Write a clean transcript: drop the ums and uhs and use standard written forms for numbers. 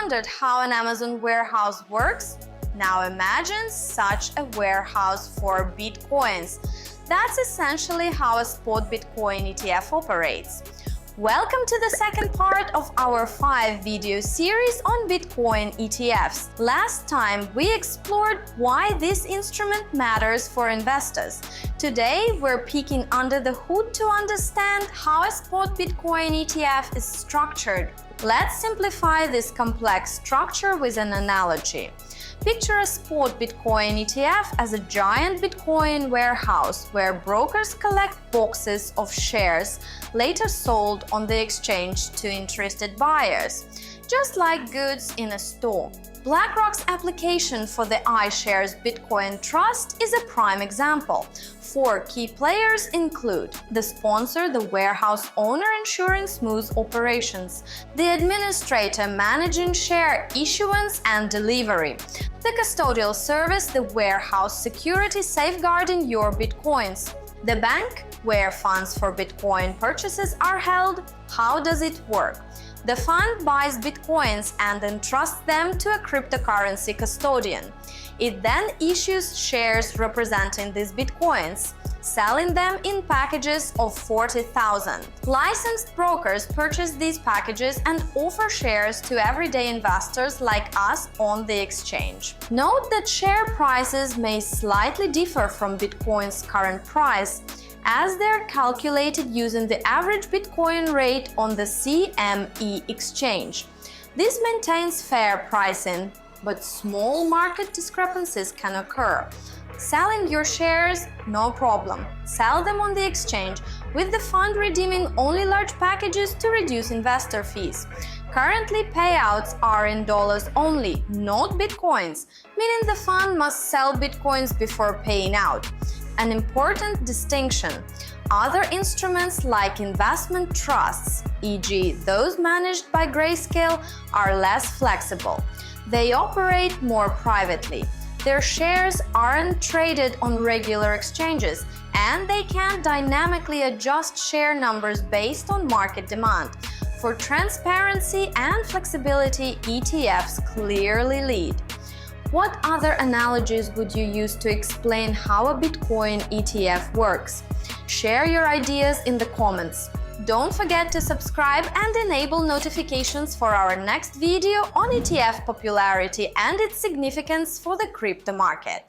wondered how an Amazon warehouse works? Now imagine such a warehouse for Bitcoins. That's essentially how a spot Bitcoin ETF operates. Welcome to the second part of our 5-video series on Bitcoin ETFs. Last time we explored why this instrument matters for investors. Today we're peeking under the hood to understand how a spot Bitcoin ETF is structured. Let's simplify this complex structure with an analogy. Picture a spot Bitcoin ETF as a giant Bitcoin warehouse where brokers collect boxes of shares later sold on the exchange to interested buyers, just like goods in a store. BlackRock's application for the iShares Bitcoin Trust is a prime example. 4 key players include the sponsor, the warehouse owner ensuring smooth operations, the administrator managing share issuance and delivery, the custodial service, the warehouse security safeguarding your Bitcoins, the bank, where funds for Bitcoin purchases are held. How does it work? The fund buys Bitcoins and entrusts them to a cryptocurrency custodian. It then issues shares representing these Bitcoins, selling them in packages of 40,000. Licensed brokers purchase these packages and offer shares to everyday investors like us on the exchange. Note that share prices may slightly differ from Bitcoin's current price, as they're calculated using the average Bitcoin rate on the CME exchange. This maintains fair pricing, but small market discrepancies can occur. Selling your shares? No problem. Sell them on the exchange, with the fund redeeming only large packages to reduce investor fees. Currently, payouts are in dollars only, not Bitcoins, meaning the fund must sell Bitcoins before paying out. An important distinction: other instruments like investment trusts, e.g. those managed by Grayscale, are less flexible. They operate more privately. Their shares aren't traded on regular exchanges, and they can dynamically adjust share numbers based on market demand. For transparency and flexibility, ETFs clearly lead. What other analogies would you use to explain how a Bitcoin ETF works? Share your ideas in the comments. Don't forget to subscribe and enable notifications for our next video on ETF popularity and its significance for the crypto market.